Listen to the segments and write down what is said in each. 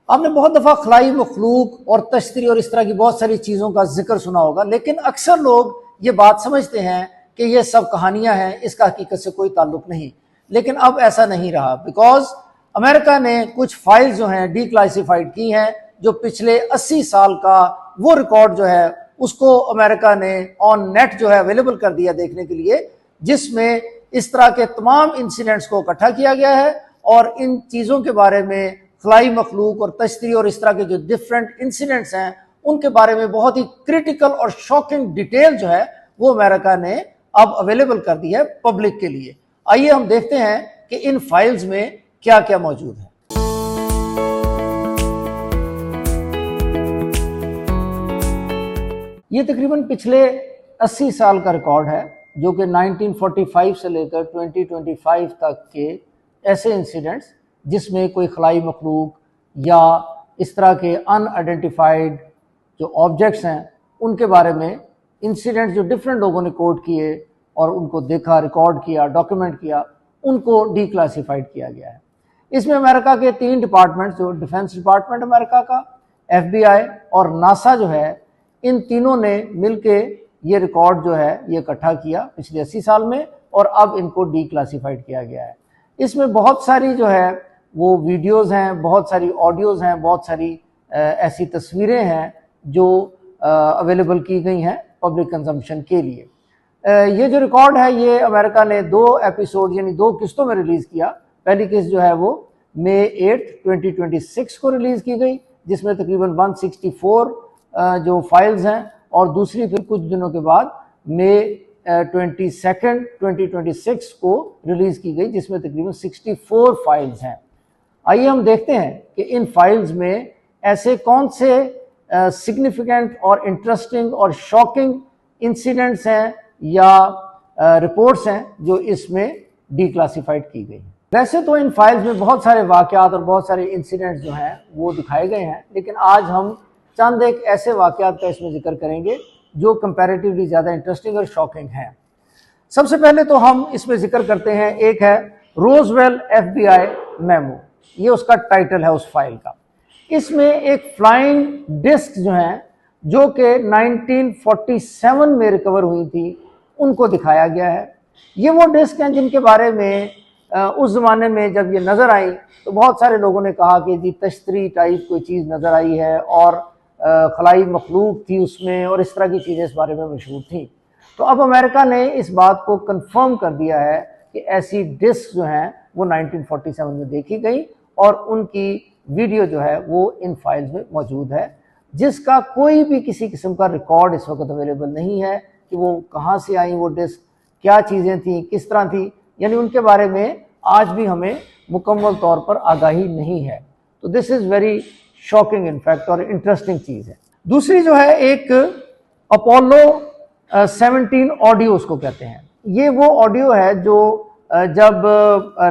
आपने बहुत दफ़ा खलाई मखलूक और तश्तरी और इस तरह की बहुत सारी चीज़ों का जिक्र सुना होगा, लेकिन अक्सर लोग ये बात समझते हैं कि ये सब कहानियां हैं, इसका हकीकत से कोई ताल्लुक नहीं। लेकिन अब ऐसा नहीं रहा, बिकॉज अमेरिका ने कुछ फाइल्स जो हैं डीक्लासिफाइड की हैं, जो पिछले 80 साल का वो रिकॉर्ड जो है उसको अमेरिका ने ऑन नेट जो है अवेलेबल कर दिया देखने के लिए, जिसमें इस तरह के तमाम इंसिडेंट्स को इकट्ठा किया गया है और इन चीज़ों के बारे में खलाई मखलूक और तश्तरी और इस तरह के जो डिफरेंट इंसिडेंट्स हैं उनके बारे में बहुत ही क्रिटिकल और शॉकिंग डिटेल जो है वो अमेरिका ने अब अवेलेबल कर दी है पब्लिक के लिए। आइए हम देखते हैं कि इन फाइल्स में क्या क्या मौजूद है। ये तकरीबन पिछले 80 साल का रिकॉर्ड है, जो कि 1945 से लेकर 2025 तक के ऐसे इंसिडेंट्स जिसमें कोई खलाई मखलूक या इस तरह के अनआइडेंटिफाइड जो ऑब्जेक्ट्स हैं उनके बारे में इंसिडेंट्स जो डिफरेंट लोगों ने कोट किए और उनको देखा, रिकॉर्ड किया, डॉक्यूमेंट किया, उनको डीक्लासिफाइड किया गया है। इसमें अमेरिका के 3 डिपार्टमेंट्स, जो डिफेंस डिपार्टमेंट अमेरिका का, FBI और नासा जो है, इन तीनों ने मिलके ये रिकॉर्ड जो है ये इकट्ठा किया पिछले 80 साल में और अब इनको डीक्लासिफाइड किया गया है। इसमें बहुत सारी जो है वो वीडियोस हैं, बहुत सारी ऑडियोज़ हैं, बहुत सारी ऐसी तस्वीरें हैं जो अवेलेबल की गई हैं पब्लिक कंजम्पशन के लिए। ये जो रिकॉर्ड है ये अमेरिका ने 2 एपिसोड यानी 2 किस्तों में रिलीज़ किया। पहली किस्त जो है वो मई 8, 2026 को रिलीज़ की गई, जिसमें तकरीबन 164 जो फाइल्स हैं, और दूसरी फिर कुछ दिनों के बाद मई 22, 2026 को रिलीज़ की गई, जिसमें तकरीबन 64 फाइल्स हैं। आइए हम देखते हैं कि इन फाइल्स में ऐसे कौन से सिग्निफिकेंट और इंटरेस्टिंग और शॉकिंग इंसिडेंट्स हैं या रिपोर्ट्स हैं जो इसमें डीक्लासिफाइड की गई। वैसे तो इन फाइल्स में बहुत सारे वाक़यात और बहुत सारे इंसिडेंट्स जो हैं वो दिखाए गए हैं, लेकिन आज हम चंद एक ऐसे वाक़यात का इसमें जिक्र करेंगे जो कंपैरेटिवली ज़्यादा इंटरेस्टिंग और शॉकिंग हैं। सबसे पहले तो हम इसमें जिक्र करते हैं, एक है रोजवेल FBI मेमो, ये उसका टाइटल है उस फाइल का। इसमें एक फ्लाइंग डिस्क जो है जो कि 1947 में रिकवर हुई थी, उनको दिखाया गया है। ये वो डिस्क हैं जिनके बारे में उस ज़माने में जब ये नज़र आई तो बहुत सारे लोगों ने कहा कि जी तश्तरी टाइप कोई चीज़ नज़र आई है और खलाई मखलूक थी उसमें और इस तरह की चीज़ें इस बारे में मशहूर थी। तो अब अमेरिका ने इस बात को कंफर्म कर दिया है कि ऐसी डिस्क जो हैं वो 1947 में देखी गई और उनकी वीडियो जो है वो इन फाइल्स में मौजूद है, जिसका कोई भी किसी किस्म का रिकॉर्ड इस वक्त अवेलेबल नहीं है कि वो कहाँ से आई वो डिस्क, क्या चीज़ें थी, किस तरह थी, यानी उनके बारे में आज भी हमें मुकम्मल तौर पर आगाही नहीं है। तो this is very shocking in fact और इंटरेस्टिंग चीज़ है। दूसरी जो है एक अपोलो 17 ऑडियो उसको कहते हैं। ये वो ऑडियो है जो जब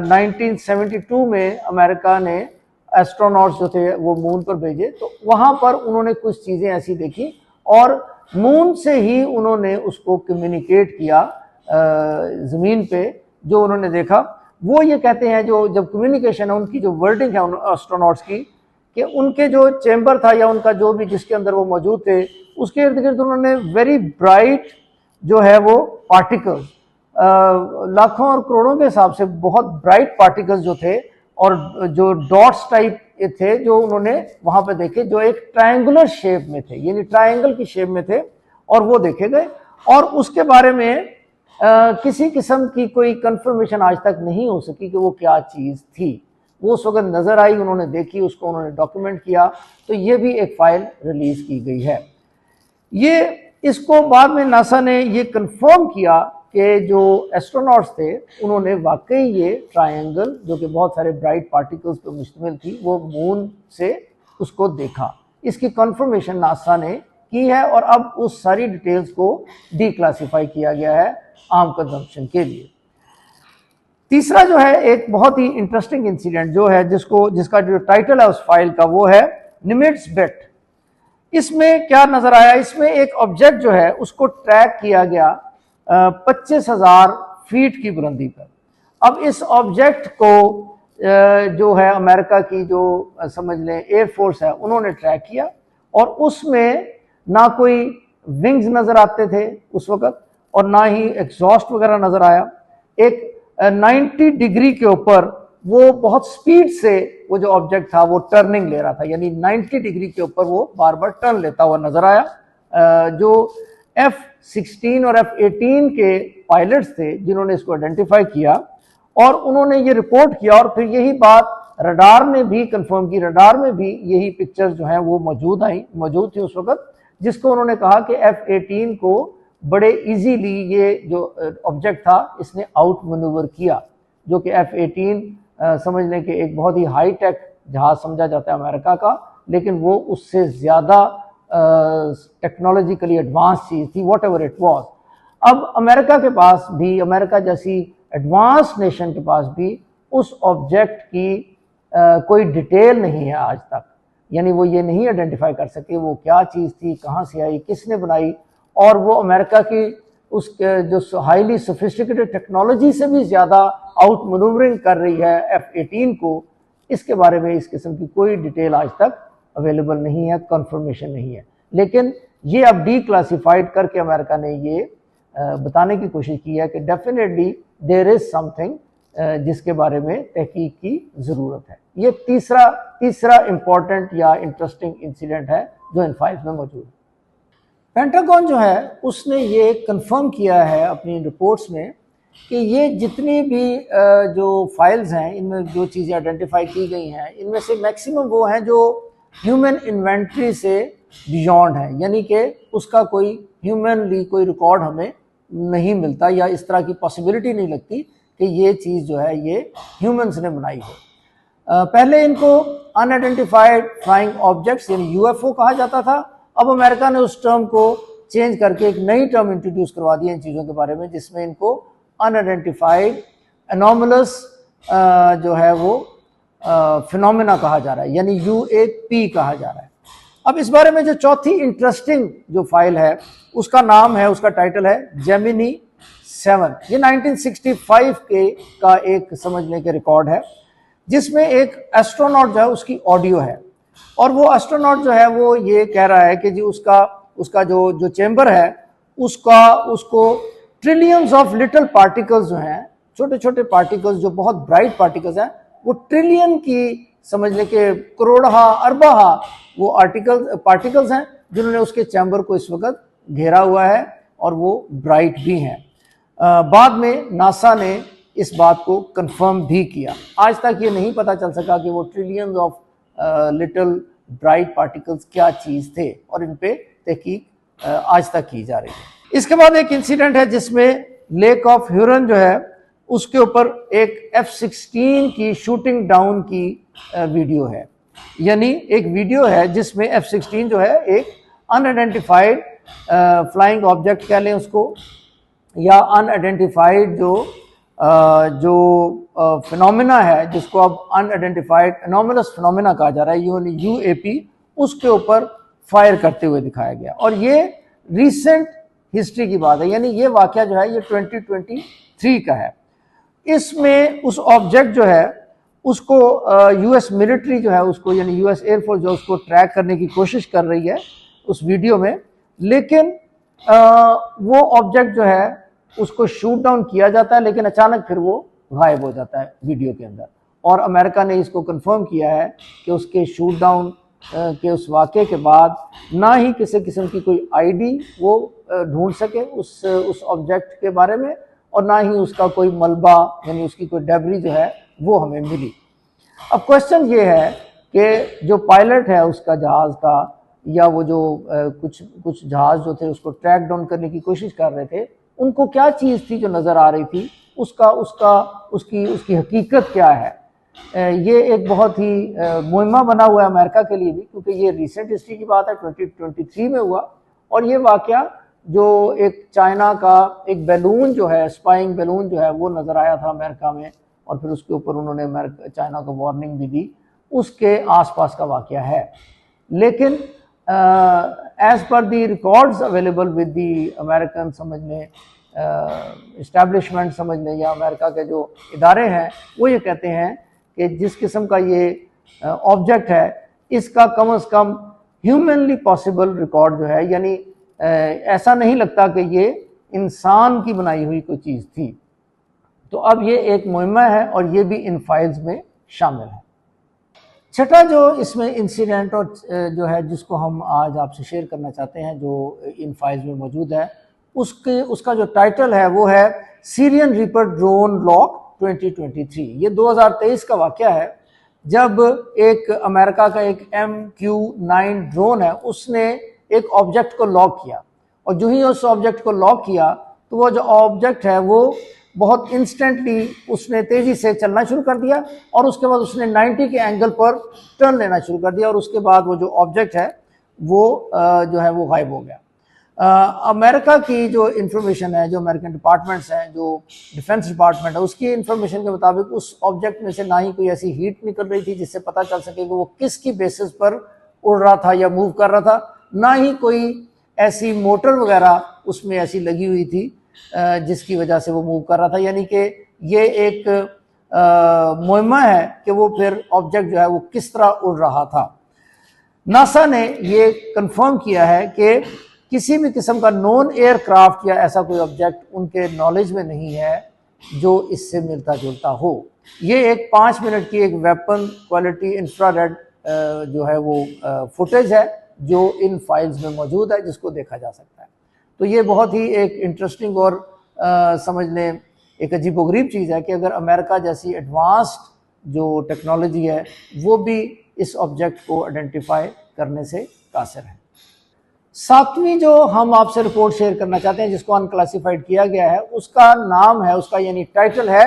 1972 में अमेरिका ने एस्ट्रोनॉट्स जो थे वो मून पर भेजे, तो वहाँ पर उन्होंने कुछ चीज़ें ऐसी देखी और मून से ही उन्होंने उसको कम्युनिकेट किया ज़मीन पे जो उन्होंने देखा। वो ये कहते हैं जो जब कम्युनिकेशन है, उनकी जो वर्डिंग है उन एस्ट्रोनॉट्स की, कि उनके जो चैम्बर था या उनका जो भी जिसके अंदर वो मौजूद थे उसके इर्द गिर्द उन्होंने वेरी ब्राइट जो है वो पार्टिकल्स, लाखों और करोड़ों के हिसाब से बहुत ब्राइट पार्टिकल्स जो थे और जो डॉट्स टाइप थे जो उन्होंने वहाँ पे देखे, जो एक ट्रायंगुलर शेप में थे, यानी ट्रायंगल की शेप में थे, और वो देखे गए। और उसके बारे में किसी किस्म की कोई कंफर्मेशन आज तक नहीं हो सकी कि वो क्या चीज़ थी। वो उस वक्त नज़र आई, उन्होंने देखी, उसको उन्होंने डॉक्यूमेंट किया, तो ये भी एक फ़ाइल रिलीज़ की गई है। ये इसको बाद में नासा ने ये कंफर्म किया कि जो एस्ट्रोनॉट्स थे उन्होंने वाकई ये ट्रायंगल जो कि बहुत सारे ब्राइट पार्टिकल्स पर मुश्तमिल थी वो मून से उसको देखा। इसकी कंफर्मेशन नासा ने की है और अब उस सारी डिटेल्स को डीक्लासिफाई किया गया है आम कंजम्पशन के लिए। तीसरा जो है एक बहुत ही इंटरेस्टिंग इंसिडेंट जो है जिसका जो टाइटल है उस फाइल का वो है निमिट्स बेट। इसमें क्या नजर आया, इसमें एक ऑब्जेक्ट जो है उसको ट्रैक किया गया 25,000 फीट की बुलंदी पर। अब इस ऑब्जेक्ट को जो है अमेरिका की जो समझ लें एयरफोर्स है उन्होंने ट्रैक किया, और उसमें ना कोई विंग्स नज़र आते थे उस वक़्त और ना ही एग्जॉस्ट वगैरह नज़र आया। एक 90 डिग्री के ऊपर वो बहुत स्पीड से वो जो ऑब्जेक्ट था वो टर्निंग ले रहा था, यानी 90 डिग्री के ऊपर वो बार बार टर्न लेता हुआ नज़र आया। जो F-16 और F-18 के पायलट्स थे जिन्होंने इसको आइडेंटिफाई किया और उन्होंने ये रिपोर्ट किया, और फिर यही बात रडार ने भी कंफर्म की। रडार में भी यही पिक्चर्स जो हैं वो मौजूद थी उस वक्त, जिसको उन्होंने कहा कि F-18 को बड़े इजीली ये जो ऑब्जेक्ट था इसने आउट मैन्यूवर किया, जो कि F-18 समझ लें कि एक बहुत ही हाई टेक जहाज समझा जाता है अमेरिका का, लेकिन वो उससे ज़्यादा टेक्नोलॉजिकली एडवांस चीज़ थी, वॉट एवर इट वॉज। अब अमेरिका के पास भी, अमेरिका जैसी एडवांस नेशन के पास भी उस ऑब्जेक्ट की कोई डिटेल नहीं है आज तक, यानी वो ये नहीं आइडेंटिफाई कर सके वो क्या चीज़ थी, कहाँ से आई, किसने बनाई, और वो अमेरिका की उस जो हाईली सोफिस्टिकेटेड टेक्नोलॉजी से भी ज़्यादा आउट मैन्यूवरिंग कर रही है F-18 को, इसके बारे में इस किस्म की कोई डिटेल आज तक अवेलेबल नहीं है, कंफर्मेशन नहीं है। लेकिन ये अब डी क्लासिफाइड करके अमेरिका ने ये बताने की कोशिश की है कि डेफिनेटली देयर इज़ समथिंग जिसके बारे में तहकीक की ज़रूरत है। ये तीसरा इम्पॉर्टेंट या इंटरेस्टिंग इंसिडेंट है जो इन 5 में मौजूद है। पेंटागन जो है उसने ये कंफर्म किया है अपनी रिपोर्ट्स में कि ये जितनी भी जो फाइल्स हैं इनमें जो चीज़ें आइडेंटिफाई की गई हैं इनमें से मैक्सिमम वो हैं जो ह्यूमन इन्वेंट्री से बियॉन्ड है, यानी कि उसका कोई ह्यूमनली कोई रिकॉर्ड हमें नहीं मिलता या इस तरह की पॉसिबिलिटी नहीं लगती कि ये चीज़ जो है ये ह्यूमंस ने बनाई हो। पहले इनको अनआइडेंटिफाइड फ्लाइंग ऑब्जेक्ट्स यानी UFO कहा जाता था। अब अमेरिका ने उस टर्म को चेंज करके एक नई टर्म इंट्रोड्यूस करवा दी इन चीज़ों के बारे में, जिसमें इनको अनआइडेंटिफाइड एनोमलस जो है वो फिनोमेना कहा जा रहा है, यानी UAP कहा जा रहा है। अब इस बारे में जो चौथी इंटरेस्टिंग जो फाइल है उसका नाम है, उसका टाइटल है जेमिनी 7। ये 1965 का एक समझने के रिकॉर्ड है, जिसमें एक एस्ट्रोनॉट जो है उसकी ऑडियो है, और वो एस्ट्रोनॉट जो है वो ये कह रहा है कि जी उसका जो चेंबर है उसको ट्रिलियंस ऑफ लिटिल पार्टिकल्स जो हैं, छोटे छोटे पार्टिकल्स जो बहुत ब्राइट पार्टिकल्स हैं, वो ट्रिलियन की समझ लें कि करोड़हा अरबाहा वो पार्टिकल्स हैं जिन्होंने उसके चैम्बर को इस वक्त घेरा हुआ है और वो ब्राइट भी हैं। बाद में नासा ने इस बात को कंफर्म भी किया। आज तक ये नहीं पता चल सका कि वो trillions of little bright particles क्या चीज़ थे, और इन पे तहकीक आज तक की जा रही है। इसके बाद एक इंसिडेंट है जिसमें लेक ऑफ ह्यूरन जो है उसके ऊपर एक F-16 की शूटिंग डाउन की वीडियो है, यानी एक वीडियो है जिसमें F-16 जो है एक अनआइडेंटिफाइड फ्लाइंग ऑब्जेक्ट कह लें उसको, या अनआइडेंटिफाइड जो फिनोमेना है जिसको अब अनआइडेंटिफाइड एनोमलस फिनोमेना कहा जा रहा है, UAP, उसके ऊपर फायर करते हुए दिखाया गया। और ये रिसेंट हिस्ट्री की बात है, यानी ये वाकया जो है ये 2023 का है। इसमें उस ऑब्जेक्ट जो है उसको US मिलिट्री जो है उसको, यानी US एयरफोर्स जो उसको ट्रैक करने की कोशिश कर रही है उस वीडियो में, लेकिन वो ऑब्जेक्ट जो है उसको शूट डाउन किया जाता है, लेकिन अचानक फिर वो गायब हो जाता है वीडियो के अंदर। और अमेरिका ने इसको कंफर्म किया है कि उसके शूट डाउन के उस वाक़े के बाद ना ही किसी किस्म की कोई ID वो ढूंढ सके उस ऑब्जेक्ट के बारे में, और ना ही उसका कोई मलबा यानी उसकी कोई डेब्री जो है वो हमें मिली। अब क्वेश्चन ये है कि जो पायलट है उसका जहाज़ का, या वो जो कुछ जहाज़ जो थे उसको ट्रैक डाउन करने की कोशिश कर रहे थे, उनको क्या चीज़ थी जो नज़र आ रही थी, उसकी हकीकत क्या है। ये एक बहुत ही मुहिमा बना हुआ है अमेरिका के लिए भी, क्योंकि ये रिसेंट हिस्ट्री की बात है, 2023 में हुआ। और ये वाक़या जो एक चाइना का एक बैलून जो है, स्पाइंग बैलून जो है वो नज़र आया था अमेरिका में, और फिर उसके ऊपर उन्होंने चाइना को वार्निंग भी दी, उसके आसपास का वाक़या है। लेकिन as per the records available with the American समझ लें इस्टेब्लिशमेंट समझ लें, या अमेरिका के जो इदारे हैं, वो ये कहते हैं कि जिस किस्म का ये ऑब्जेक्ट है इसका कम से कम ह्यूमनली पॉसिबल रिकॉर्ड जो है, यानी ऐसा नहीं लगता कि ये इंसान की बनाई हुई कोई चीज़ थी। तो अब ये एक मुहिम्मा है और ये भी इन फाइल्स में शामिल है। छठा जो इसमें इंसिडेंट और जो है जिसको हम आज आपसे शेयर करना चाहते हैं, जो इन फाइल्स में मौजूद है, उसका जो टाइटल है वो है सीरियन रीपर ड्रोन लॉक 2023। ये 2023 का वाक़या है जब एक अमेरिका का एक MQ-9 ड्रोन है, उसने एक ऑब्जेक्ट को लॉक किया, और जो ही उस ऑब्जेक्ट को लॉक किया तो वो जो ऑब्जेक्ट है वो बहुत इंस्टेंटली उसने तेज़ी से चलना शुरू कर दिया, और उसके बाद उसने 90 के एंगल पर टर्न लेना शुरू कर दिया, और उसके बाद वो जो ऑब्जेक्ट है वो जो है वो गायब हो गया। अमेरिका की जो इंफॉर्मेशन है, जो अमेरिकन डिपार्टमेंट्स हैं, जो डिफेंस डिपार्टमेंट है, उसकी इंफॉर्मेशन के मुताबिक उस ऑब्जेक्ट में से ना ही कोई ऐसी हीट निकल रही थी जिससे पता चल सके कि वो किसकी बेसिस पर उड़ रहा था या मूव कर रहा था, ना ही कोई ऐसी मोटर वगैरह उसमें ऐसी लगी हुई थी जिसकी वजह से वो मूव कर रहा था। यानी कि ये एक मुहिम्मा है कि वो फिर ऑब्जेक्ट जो है वो किस तरह उड़ रहा था। नासा ने ये कंफर्म किया है कि किसी भी किस्म का नॉन एयरक्राफ्ट या ऐसा कोई ऑब्जेक्ट उनके नॉलेज में नहीं है जो इससे मिलता जुलता हो। ये एक 5 मिनट की एक वेपन क्वालिटी इंफ्रारेड जो है वो फुटेज है जो इन फाइल्स में मौजूद है, जिसको देखा जा सकता है। तो ये बहुत ही एक इंटरेस्टिंग और समझ लें एक अजीबोगरीब चीज़ है कि अगर अमेरिका जैसी एडवांस्ड जो टेक्नोलॉजी है वो भी इस ऑब्जेक्ट को आइडेंटिफाई करने से कासिर है। सातवीं जो हम आपसे रिपोर्ट शेयर करना चाहते हैं जिसको अनक्लासिफाइड किया गया है, उसका नाम है, उसका यानी टाइटल है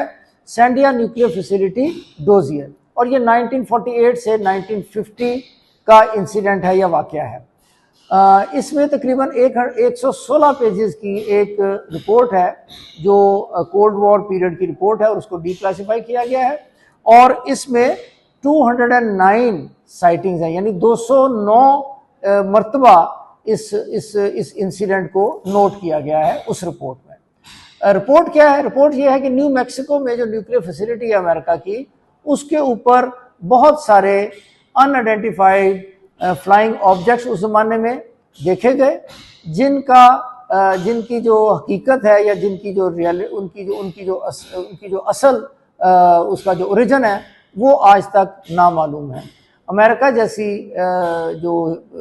सैंडिया न्यूक्लियर फैसिलिटी डोजियर, और ये 1948 से 1950 का इंसिडेंट है या वाक़या है। इसमें तकरीबन 116 पेजेस की एक रिपोर्ट है जो कोल्ड वॉर पीरियड की रिपोर्ट है, और उसको डीक्लासिफाई किया गया है, और इसमें 209 साइटिंग्स हैं, यानी 209 मरतबा इस इंसिडेंट को नोट किया गया है उस रिपोर्ट में। रिपोर्ट क्या है? रिपोर्ट ये है कि न्यू मैक्सिको में जो न्यूक्लियर फैसिलिटी है अमेरिका की, उसके ऊपर बहुत सारे अनआइडेंटिफाइड फ्लाइंग ऑब्जेक्ट्स उस ज़माने में देखे गए, जिनकी जो हकीकत है या जिनकी जो उनकी जो असल उसका जो ओरिजिन है वो आज तक नामालूम है। अमेरिका जैसी जो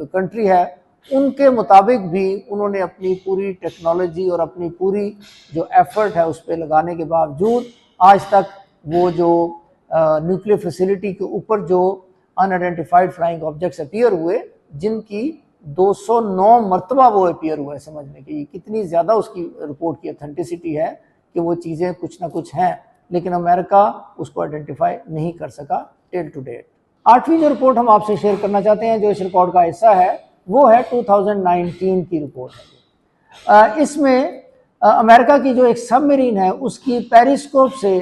कंट्री है उनके मुताबिक भी उन्होंने अपनी पूरी टेक्नोलॉजी और अपनी पूरी जो एफर्ट है उस पर लगाने के बावजूद आज तक वो जो न्यूक्लियर फैसिलिटी के ऊपर जो अनआइडेंटिफाइड फ्लाइंग ऑब्जेक्ट्स अपीयर हुए, जिनकी 209 मरतबा वो अपीयर हुआ है, समझने की कितनी ज़्यादा उसकी रिपोर्ट की ऑथेंटिसिटी है कि वो चीज़ें कुछ ना कुछ हैं, लेकिन अमेरिका उसको आइडेंटिफाई नहीं कर सका टिल टू डेट। आठवीं जो रिपोर्ट हम आपसे शेयर करना चाहते हैं जो इस रिकॉर्ड का हिस्सा है वो है 2019 की रिपोर्ट है। इसमें अमेरिका की जो एक सबमरीन है उसकी पेरिस्कोप से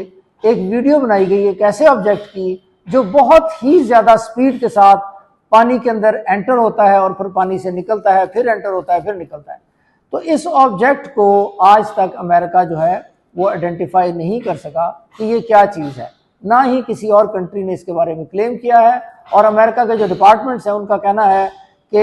एक वीडियो बनाई गई है एक ऐसे ऑब्जेक्ट की जो बहुत ही ज़्यादा स्पीड के साथ पानी के अंदर एंटर होता है और फिर पानी से निकलता है, फिर एंटर होता है, फिर निकलता है। तो इस ऑब्जेक्ट को आज तक अमेरिका जो है वो आइडेंटिफाई नहीं कर सका कि ये क्या चीज़ है, ना ही किसी और कंट्री ने इसके बारे में क्लेम किया है। और अमेरिका के जो डिपार्टमेंट्स हैं उनका कहना है कि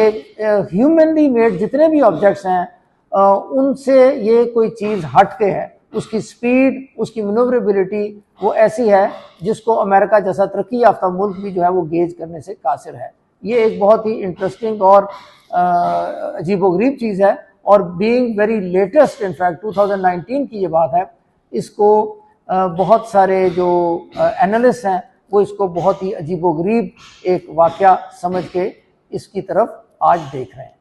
ह्यूमनली मेड जितने भी ऑब्जेक्ट्स हैं उनसे ये कोई चीज़ हट के है, उसकी स्पीड, उसकी मनूवरेबिलिटी वो ऐसी है जिसको अमेरिका जैसा तरक्की याफ्ता मुल्क भी जो है वो गेज करने से कासिर है। ये एक बहुत ही इंटरेस्टिंग और अजीबोगरीब चीज़ है, और बीइंग वेरी लेटेस्ट, इनफैक्ट 2019 की ये बात है, इसको बहुत सारे जो एनालिस्ट हैं वो इसको बहुत ही अजीबोगरीब एक वाक़या समझ के इसकी तरफ आज देख रहे हैं।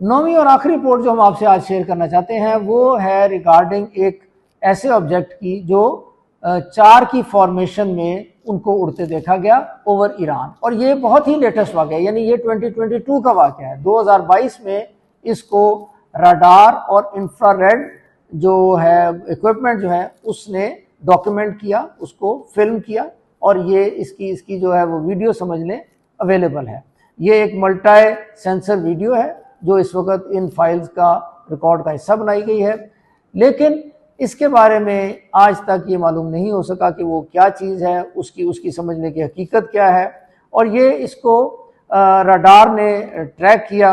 नौवीं और आखिरी रिपोर्ट जो हम आपसे आज शेयर करना चाहते हैं वो है रिगार्डिंग एक ऐसे ऑब्जेक्ट की जो 4 की फॉर्मेशन में उनको उड़ते देखा गया ओवर ईरान, और ये बहुत ही लेटेस्ट वाक़या है, यानी ये 2022 का वाक़या है। 2022 में इसको रडार और इंफ्रारेड जो है इक्विपमेंट जो है उसने डॉक्यूमेंट किया, उसको फिल्म किया, और ये इसकी जो है वो वीडियो समझ लें अवेलेबल है। ये एक मल्टी सेंसर वीडियो है जो इस वक्त इन फाइल्स का रिकॉर्ड का हिस्सा बनाई गई है। लेकिन इसके बारे में आज तक ये मालूम नहीं हो सका कि वो क्या चीज़ है, उसकी समझने की हकीकत क्या है। और ये इसको रडार ने ट्रैक किया।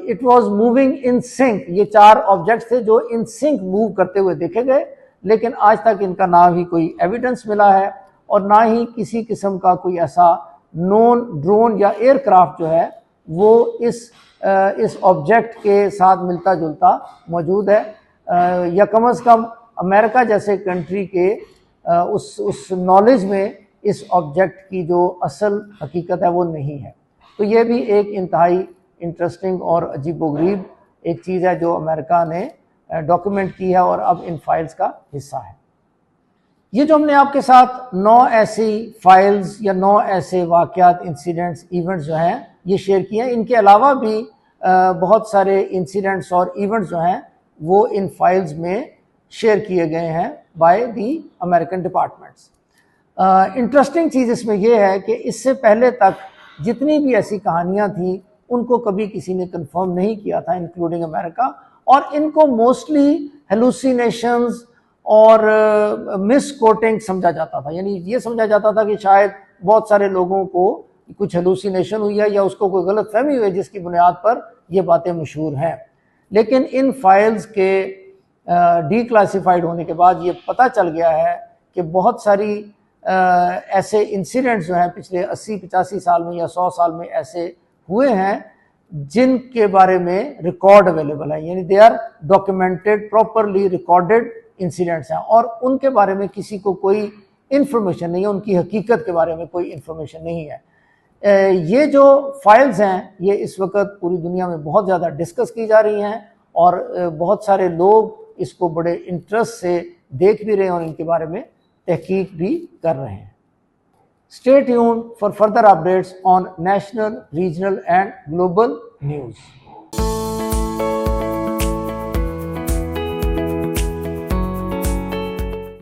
It was moving in sync. ये 4 ऑब्जेक्ट्स थे जो इन सिंक मूव करते हुए देखे गए, लेकिन आज तक इनका ना ही कोई एविडेंस मिला है और ना ही किसी किस्म का कोई ऐसा नॉन ड्रोन या एयरक्राफ्ट जो है वो इस ऑब्जेक्ट के साथ मिलता जुलता मौजूद है, या कम से कम अमेरिका जैसे कंट्री के उस नॉलेज में इस ऑब्जेक्ट की जो असल हकीकत है वो नहीं है। तो ये भी एक इंतहाई इंटरेस्टिंग और अजीबोगरीब एक चीज़ है जो अमेरिका ने डॉक्यूमेंट की है और अब इन फाइल्स का हिस्सा है। ये जो हमने आपके साथ 9 ऐसी फाइल्स या 9 ऐसे वाक़यात, इंसिडेंट्स, इवेंट्स जो हैं ये शेयर किए हैं। इनके अलावा भी बहुत सारे इंसिडेंट्स और इवेंट्स जो हैं वो इन फाइल्स में शेयर किए गए हैं by the American departments. Interesting चीज़ इसमें यह है कि इससे पहले तक जितनी भी ऐसी कहानियाँ थीं उनको कभी किसी ने कंफर्म नहीं किया था, इंक्लूडिंग अमेरिका, और इनको मोस्टली हेलुसिनेशंस और मिस कोटिंग समझा जाता था। यानी ये समझा जाता था कि शायद बहुत सारे लोगों को कुछ हेलुसिनेशन हुई है या उसको कोई गलत फहमी हुई है जिसकी बुनियाद पर ये बातें मशहूर हैं। लेकिन इन फाइल्स के डीक्लासिफाइड होने के बाद ये पता चल गया है कि बहुत सारी ऐसे इंसिडेंट्स जो हैं पिछले 80-85 साल में या 100 साल में ऐसे हुए हैं जिनके बारे में रिकॉर्ड अवेलेबल है, यानी they are documented, properly recorded incidents हैं और उनके बारे में किसी को कोई इन्फॉर्मेशन नहीं है, उनकी हकीकत के बारे में कोई इन्फॉर्मेशन नहीं है। ये जो फाइल्स हैं ये इस वक्त पूरी दुनिया में बहुत ज़्यादा डिस्कस की जा रही हैं और बहुत सारे लोग इसको बड़े इंटरेस्ट से देख भी रहे हैं और इनके बारे में तहकीक भी कर रहे हैं। Stay tuned for further updates on national, regional and global news.